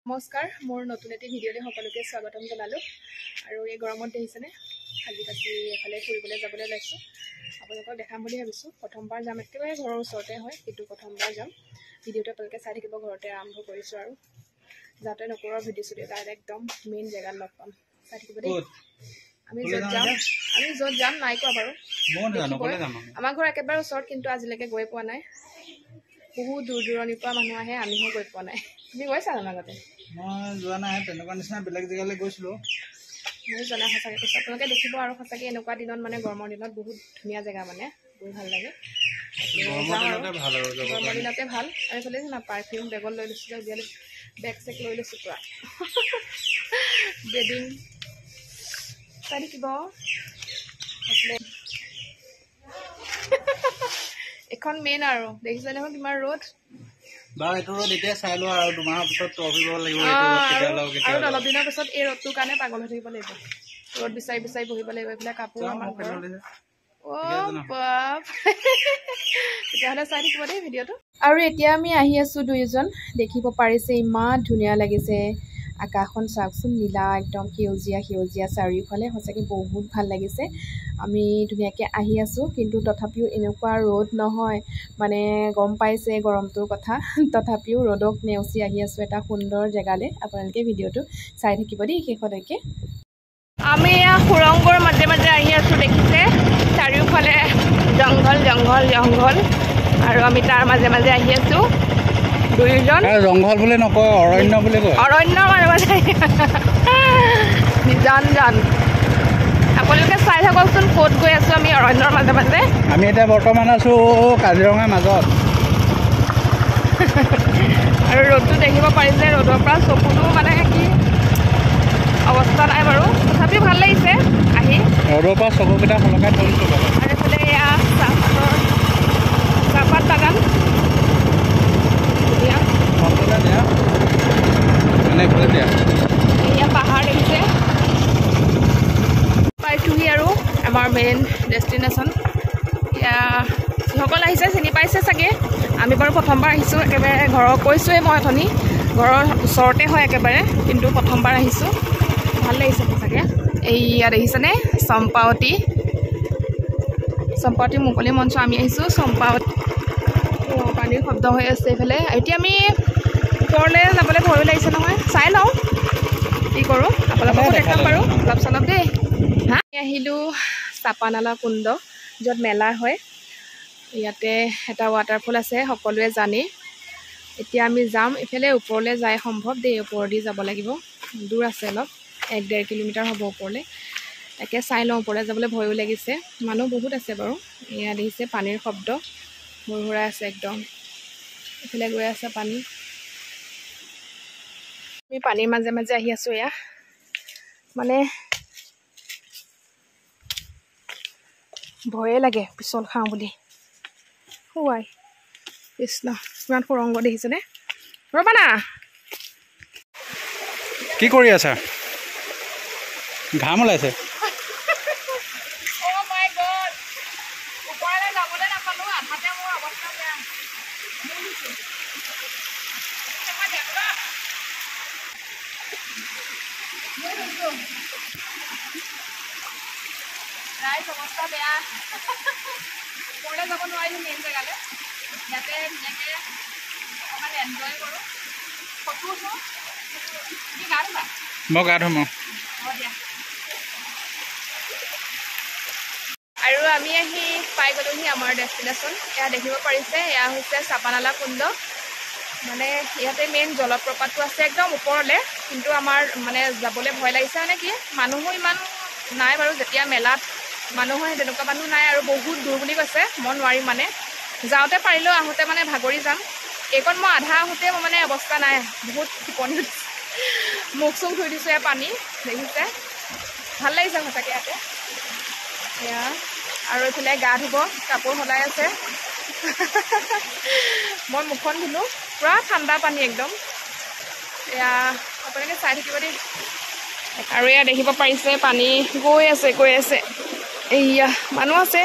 নমস্কাৰ মোৰ নতুন এটি ভিডিঅ'লৈ সকলোকে স্বাগতম জনালো আৰু এই গৰমত দেখিছেনে আজি কাটি এফালে ফুৰিবলৈ যাবলৈ ওলাইছো আপোনালোকক দেখাম বুলি ভাবিছো প্ৰথমবাৰ যাম একেবাৰে ঘৰৰ ওচৰতে হয় কিন্তু প্ৰথমবাৰ যাম ভিডিঅ'টো আপোনালোকে চাই থাকিব ঘৰতে আৰম্ভ কৰিছো আৰু যাতে নকৰা ভিডিঅ' চুটি তাই একদম মেইন জেগাত লগ পাম চাই থাকিব দেই আমি য'ত যাম নাই কোৱা বাৰু আমাৰ ঘৰ একেবাৰে ওচৰত কিন্তু আজিলৈকে গৈ পোৱা নাই বহুত দূৰ দূৰণিৰ পৰা মানুহ আহে আমিহে গৈ পোৱা নাই তুমি গৈছা জানো আগতে মই যোৱা নাই তেনেকুৱা নিচিনা বেলেগ জেগালৈ গৈছিলোঁ মই জনা সঁচাকৈ কৈছোঁ আপোনালোকে দেখিব আৰু সঁচাকৈ এনেকুৱা দিনত মানে গৰমৰ দিনত বহুত ধুনীয়া জেগা মানে গৈ ভাল লাগে গৰমৰ দিনতে ভাল আৰু এইফালে না পাৰফিউম বেগত লৈ লৈছোঁ উলিয়াই লৈছোঁ বেগ চেগ লৈ লৈছোঁ পূৰা বেডিং চাই থাকিব এখন মেইন আৰু দেখিছে নহয় কিমান ৰ'দ বাৰু এইটো ৰ'দ এতিয়া চাই লোৱা আৰু দুমাহৰ পিছত ট্ৰফি পাব লাগিব আৰু অলপ দিনৰ পিছত এই ৰ'দটোৰ কাৰণে পাগল হৈ থাকিব লাগিব ৰ'দ বিচাৰি বিচাৰি বহিব লাগিব এইবিলাক কাপোৰ আমাৰ তেতিয়াহ'লে চাই থাকিব দেই ভিডিঅ'টো আৰু এতিয়া আমি আহি আছোঁ দুয়োজন দেখিব পাৰিছে ইমান ধুনীয়া লাগিছে আকাশখন চাওকচোন নীলা একদম সেউজীয়া সেউজীয়া চাৰিওফালে সঁচাকৈ বহুত ভাল লাগিছে আমি ধুনীয়াকৈ আহি আছোঁ কিন্তু তথাপিও এনেকুৱা ৰ'দ নহয় মানে গম পাইছে গৰমটোৰ কথা তথাপিও ৰ'দক নেওচি আহি আছোঁ এটা সুন্দৰ জেগালৈ আপোনালোকে ভিডিঅ'টো চাই থাকিব দেই শেষলৈকে আমি সুৰংগৰ মাজে মাজে আহি আছোঁ দেখিছে চাৰিওফালে জংঘল জংঘল জংঘল আৰু আমি তাৰ মাজে মাজে আহি আছোঁ দুয়োজন জংঘল বুলি নকয় অৰণ্য বুলি কয় অৰণ্যৰ মাজে মাজে নিজান জান আপোনালোকে চাই থাককচোন ক'ত গৈ আছোঁ আমি অৰণ্যৰ মাজে মাজে আমি এতিয়া বৰ্তমান আছোঁ কাজিৰঙাৰ মাজত আৰু ৰ'দটো দেখিব পাৰিছে ৰ'দৰ পৰা চকুটো মানে কি অৱস্থা নাই বাৰু তথাপিও ভাল লাগিছে আহি ৰ'দৰ পৰা চকুকেইটা সলকাই থৈছোঁ আৰু এইফালে এয়া চাহপাত বাগান এয়া পাহাৰ দেখিছে পাইছোহি আৰু আমাৰ মেইন ডেষ্টিনেশ্যন এয়া যিসকল আহিছে চিনি পাইছে চাগে আমি বাৰু প্ৰথমবাৰ আহিছোঁ একেবাৰে ঘৰৰ কৈছোঁৱেই মই অথনি ঘৰৰ ওচৰতে হয় একেবাৰে কিন্তু প্ৰথমবাৰ আহিছোঁ ভাল লাগিছে সঁচাকৈ এইয়া দেখিছেনে চম্পাৱতী মুকলি মঞ্চ আমি আহিছোঁ চম্পাৱতী পানীৰ শব্দ হৈ আছে এইফালে এতিয়া আমি ওপৰলৈ যাবলৈ ভয় লাগিছে নহয় চাই লওঁ কি কৰোঁ আপোনালোককো দেখাম বাৰু অলপ চলপ দেই হা আহিলোঁ চাপানালা কুণ্ড য'ত মেলা হয় ইয়াতে এটা ৱাটাৰফল আছে সকলোৱে জানে এতিয়া আমি যাম এইফালে ওপৰলৈ যাই সম্ভৱ দেই ওপৰেদি যাব লাগিব দূৰ আছে অলপ 1-1.5 কিলোমিটাৰ হ'ব ওপৰলৈ তাকে চাই লওঁ ওপৰলৈ যাবলৈ ভয়ো লাগিছে মানুহ বহুত আছে বাৰু এয়া দেখিছে পানীৰ শব্দ হুৰহুৰাই আছে একদম এইফালে গৈ আছে পানী আমি পানীৰ মাজে মাজে আহি আছোঁ এয়া মানে ভয়ে লাগে পিছল খাওঁ বুলি হোৱাই কৃষ্ণ ইমান সুৰংগ দেখিছেনে ৰ'বা না কি কৰি আছা ঘাম ওলাইছে অৱস্থা বেয়া ওপৰলৈ যাব নোৱাৰিলোঁ মেইন জেগালৈ ইয়াতে ধুনীয়াকৈ অকণমান এনজয় কৰোঁ ফটো উঠোঁ তুমি গা ধুবা মই গা ধুম হ'ব দিয়া আৰু আমি আহি পাই গ'লোহি আমাৰ ডেষ্টিনেশ্যন এয়া দেখিব পাৰিছে এয়া হৈছে চাপানালা কুণ্ড মানে ইয়াতে মেইন জলপ্ৰপাতটো আছে একদম ওপৰলৈ কিন্তু আমাৰ মানে যাবলৈ ভয় লাগিছে মানে কি মানুহো ইমান নাই বাৰু যেতিয়া মেলাত মানুহ হয় তেনেকুৱা মানুহ নাই আৰু বহুত দূৰ বুলি কৈছে মই নোৱাৰিম মানে যাওঁতে পাৰিলেও আহোঁতে মানে ভাগৰি যাম এইকণ মই আধা আহোঁতে মই মানে অৱস্থা নাই বহুত টোপনি মুখ চুখ ধুই দিছোঁ এয়া পানী দেখিছে ভাল লাগিছে সঁচাকৈ ইয়াতে এয়া আৰু এইফালে গা ধুব কাপোৰ সলাই আছে মই মুখখন ধুলোঁ পূৰা ঠাণ্ডা পানী একদম এয়া আপোনালোকে চাই থাকিব দেই আৰু এয়া দেখিব পাৰিছে পানী গৈ আছে এইয়া মানুহ আছে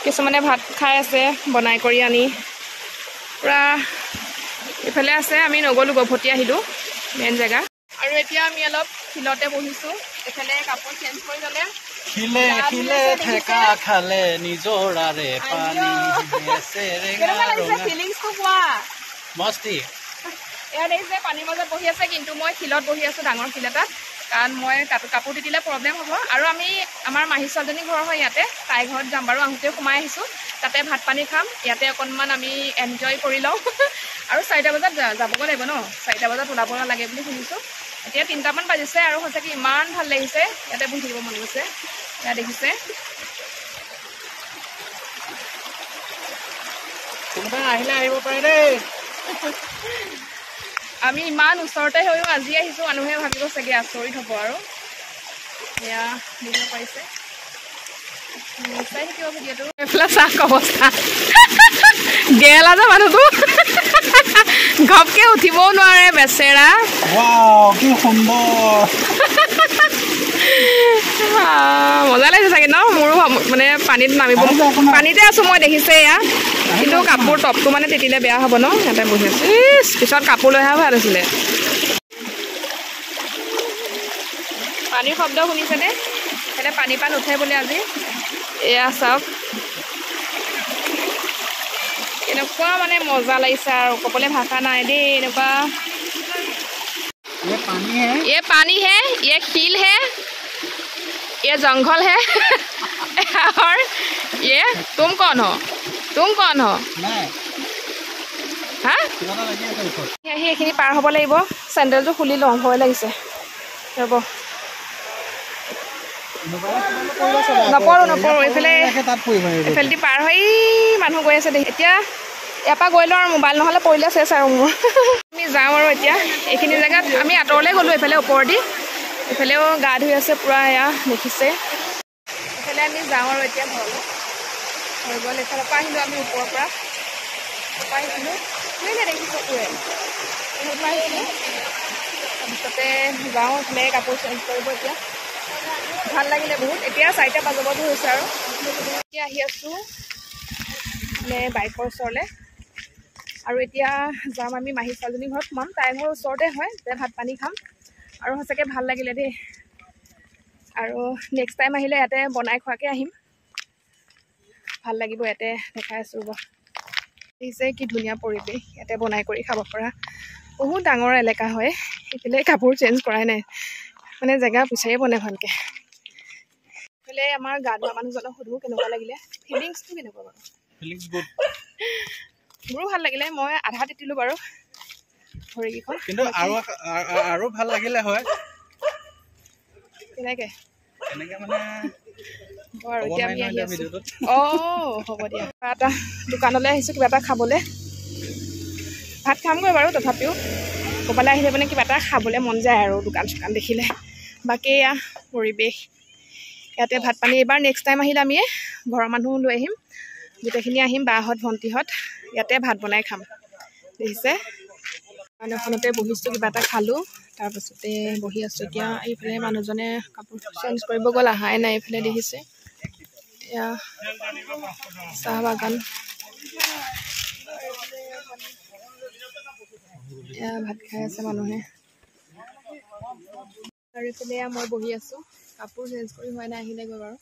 কিছুমানে ভাত খাই আছে বনাই কৰি আনি পূৰা ইফালে আছে আমি নগ'লোঁ গভতি আহিলোঁ মেইন জেগা আৰু এতিয়া আমি অলপ শিলতে বহিছোঁ এফালে কাপোৰ চেঞ্জ কৰি ল'লে খিলে খিলে ঠেকা খালে নিজৰাৰে পানী ফিলিংছটো কোৱা মস্তি এয়া দেখিছে পানীৰ মাজত বহি আছে কিন্তু মই শিলত বহি আছোঁ ডাঙৰ শিল এটাত কাৰণ মই কাপোৰ তিতিলে প্ৰব্লেম হ'ব আৰু আমি আমাৰ মাহী ছোৱালীজনী ঘৰ হয় ইয়াতে তাইৰ ঘৰত যাম বাৰু আহোঁতে সোমাই আহিছোঁ তাতে ভাত পানী খাম ইয়াতে অকণমান আমি এনজয় কৰি লওঁ আৰু 4টা বজাত যাবগৈ লাগিব ন 4টা বজাত ওলাব লাগে বুলি শুনিছোঁ এতিয়া 3টামান বাজিছে আৰু সঁচাকৈ ইমান ভাল লাগিছে ইয়াতে বহি থাকিব মন গৈছে এয়া দেখিছে কোনোবা আহিলে আহিব পাৰে দেই আমি ইমান ওচৰতে হৈও আজি আহিছোঁ মানুহে ভাবিব চাগে আচৰিত হ'ব আৰু এয়া বুজিব পাৰিছে চাই থাকিব ভিডিঅ'টো এইফালে চাহ অৱস্থা গেলা যে মানুহটো ঘপকে উঠিবও নোৱাৰে বেচেৰা কি সুন্দৰ মজা লাগিছে চাগে ন মোৰো মানে পানীত নামিব পানীতে আছোঁ মই দেখিছে এয়া কিন্তু কাপোৰ টপটো মানে তিতিলে বেয়া হ'ব ন ইয়াতে বহি আছোঁ পিছত কাপোৰ লৈ অহা ভাল আছিলে পানীৰ শব্দ শুনিছেনে সেইতে পানী পান উঠে বোলে আজি এয়া চাওক এনেকুৱা মানে মজা লাগিছে আৰু ক'বলৈ ভাষা নাই দেই এনেকুৱা ये पानी है ये खील है ये जंगल है और ये तुम कौन हो हाँ সেইখিনি পাৰ হ'ব লাগিব চেণ্ডেলযোৰ খুলি লওঁ ভয় লাগিছে ৰ'ব নপৰোঁ এইফালেদি পাৰ হৈ মানুহ গৈ আছে দেই এতিয়া ইয়াৰ পৰা গৈ লওঁ আৰু মোবাইল নহ'লে পৰিলে চেচ আৰু মোৰ আমি যাওঁ আৰু এতিয়া এইখিনি জেগাত আমি আঁতৰলৈ গ'লোঁ এইফালে ওপৰেদি এইফালেও গা ধুই আছে পূৰা এয়া দেখিছে এইফালে আমি যাওঁ আৰু এতিয়া ঘৰলৈ হৈ গ'ল এইফালৰ পৰা আহিলোঁ আমি ওপৰৰ পৰা আহিছিলোঁ দেখিছোঁ আহিছিলোঁ তাৰপিছতে যাওঁ এইফালে কাপোৰ চেঞ্জ কৰিব এতিয়া ভাল লাগিলে বহুত এতিয়া 4টা বাজিবতো হৈছে আৰু এতিয়া আহি আছোঁ মানে বাইকৰ ওচৰলৈ আৰু এতিয়া যাম আমি মাহী ছোৱালীজনীৰ ঘৰত সোমাম তাইৰ ঘৰৰ ওচৰতে হয় তাতে ভাত পানী খাম আৰু সঁচাকৈ ভাল লাগিলে দেই আৰু নেক্সট টাইম আহিলে ইয়াতে বনাই খোৱাকৈ আহিম ভাল লাগিব ইয়াতে দেখাই আছোঁ ৰ'ব দেখিছে কি ধুনীয়া পৰিৱেশ ইয়াতে বনাই কৰি খাব পৰা বহুত ডাঙৰ এলেকা হয় এইফালে কাপোৰ চেঞ্জ কৰাই নাই মানে জেগা বিচাৰিয়ে পোৱা নাই ভালকৈ এইফালে আমাৰ গা ধোৱা মানুহজনক সুধোঁ কেনেকুৱা লাগিলে ফিলিংছটো কেনেকুৱা বাৰু মোৰো ভাল লাগিলে মই আধা তিতিলোঁ বাৰু ভৰিকেইখন কিন্তু আৰু ভাল লাগিলে হয় কেনেকৈ মানে আৰু এতিয়া আমি আহি আছোঁ হ'ব দিয়া কিবা এটা দোকানলৈ আহিছোঁ কিবা এটা খাবলৈ ভাত খামগৈ বাৰু তথাপিও ক'ৰবালৈ আহিলে মানে কিবা এটা খাবলৈ মন যায় আৰু দোকান চোকান দেখিলে বাকী এয়া পৰিৱেশ ইয়াতে ভাত পানী এইবাৰ নেক্সট টাইম আহিলে আমি ঘৰৰ মানুহ লৈ আহিম গোটেইখিনি আহিম বাহঁত ভণ্টিহঁত ইয়াতে ভাত বনাই খাম দেখিছে মানুহখনতে বহিছোঁ কিবা এটা খালোঁ তাৰপাছতে বহি আছোঁ এতিয়া এইফালে মানুহজনে কাপোৰ চেঞ্জ কৰিব গ'ল অহাই নাই এইফালে দেখিছে এয়া চাহ বাগান এয়া ভাত খাই আছে মানুহে আৰু এইফালে মই বহি আছোঁ কাপোৰ চেঞ্জ কৰি হোৱা নাই আহিলেগৈ বাৰু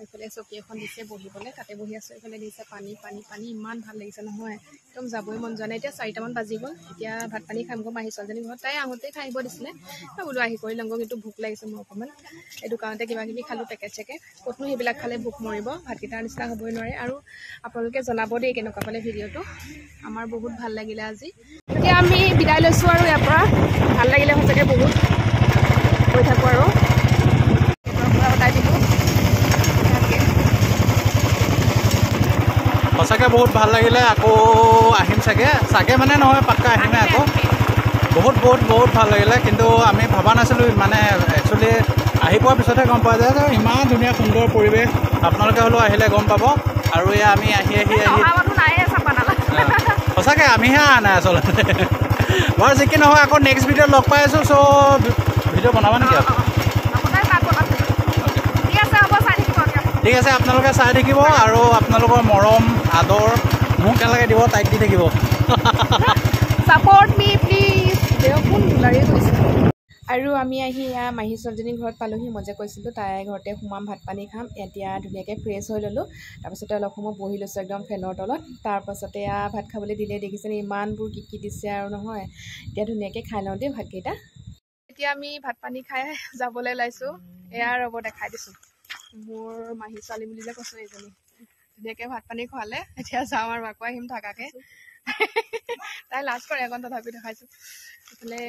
এইফালে চকী এখন দিছে বহিবলৈ তাতে বহি আছোঁ এইফালে দিছে পানী পানী পানী ইমান ভাল লাগিছে নহয় একদম যাবই মন যোৱা নাই এতিয়া 4টামান বাজি গ'ল এতিয়া ভাত পানী খামগৈ মাহী ছোৱালীজনী ঘৰত তাই আহোঁতে খাই আহিব দিছিলে বোলো আহি কৰি লওঁগৈ কিন্তু ভোক লাগিছে মোৰ অকণমান এই দোকানতে কিবা কিবি খালোঁ পেকেট চেকেট ক'তনো সেইবিলাক খালে ভোক মৰিব ভাতকেইটাৰ নিচিনা হ'বই নোৱাৰে আৰু আপোনালোকে জনাব দেই কেনেকুৱা পালে ভিডিঅ'টো আমাৰ বহুত ভাল লাগিলে আজি এতিয়া আমি বিদায় লৈছোঁ আৰু ইয়াৰ পৰা ভাল লাগিলে সঁচাকৈ বহুত গৈ থাকোঁ আৰু বতাই দিলোঁ সঁচাকৈ বহুত ভাল লাগিলে আকৌ আহিম চাগে মানে নহয় পাক্কা আহিমে আকৌ বহুত ভাল লাগিলে কিন্তু আমি ভবা নাছিলোঁ মানে একচুৱেলি আহি পোৱাৰ পিছতহে গম পোৱা যায় যে ইমান ধুনীয়া সুন্দৰ পৰিৱেশ আপোনালোকে হ'লেও আহিলে গম পাব আৰু এয়া আমি আহি সঁচাকৈ আমিহে অহা নাই আচলতে বাৰু যি কি নহয় আকৌ নেক্সট ভিডিঅ'ত লগ পাই আছোঁ চ' ভিডিঅ' বনাবা নেকি ঠিক আছে আপোনালোকে চাই থাকিব আৰু আপোনালোকৰ মৰম আদৰ মোক কেনেকৈ দিব তাইক দি থাকিব ছাপৰ্ট মি প্লিজ তেওঁ কোন দুলাৰীয়ে কৈছে। আৰু আমি আহি এয়া মাহী ছোৱালীজনীৰ ঘৰত পালোহি। মই যে কৈছিলোঁ তাই ঘৰতে সোমাম, ভাত পানী খাম। এতিয়া ধুনীয়াকৈ ফ্ৰেছ হৈ ল'লোঁ। তাৰপাছতে অলপ সময় বহি লৈছোঁ একদম ফেনৰ তলত। তাৰপাছতে এয়া ভাত খাবলৈ দিলে, দেখিছেনে ইমানবোৰ কি দিছে আৰু নহয়। এতিয়া ধুনীয়াকৈ খাই লওঁ দেই ভাতকেইটা। এতিয়া আমি ভাত পানী খাই যাবলৈ ওলাইছোঁ। এয়া ৰ'ব দেখাই দিছোঁ, মোৰ মাহী ছোৱালী বুলি যে কৈছোঁ এইজনী। ধুনীয়াকৈ ভাত পানী খোৱালে, এতিয়া যাওঁ আৰু আকৌ আহিম থাকাকৈ। তাই লাজ কৰে অকণ, তথাপি দেখাইছোঁ। এইফালে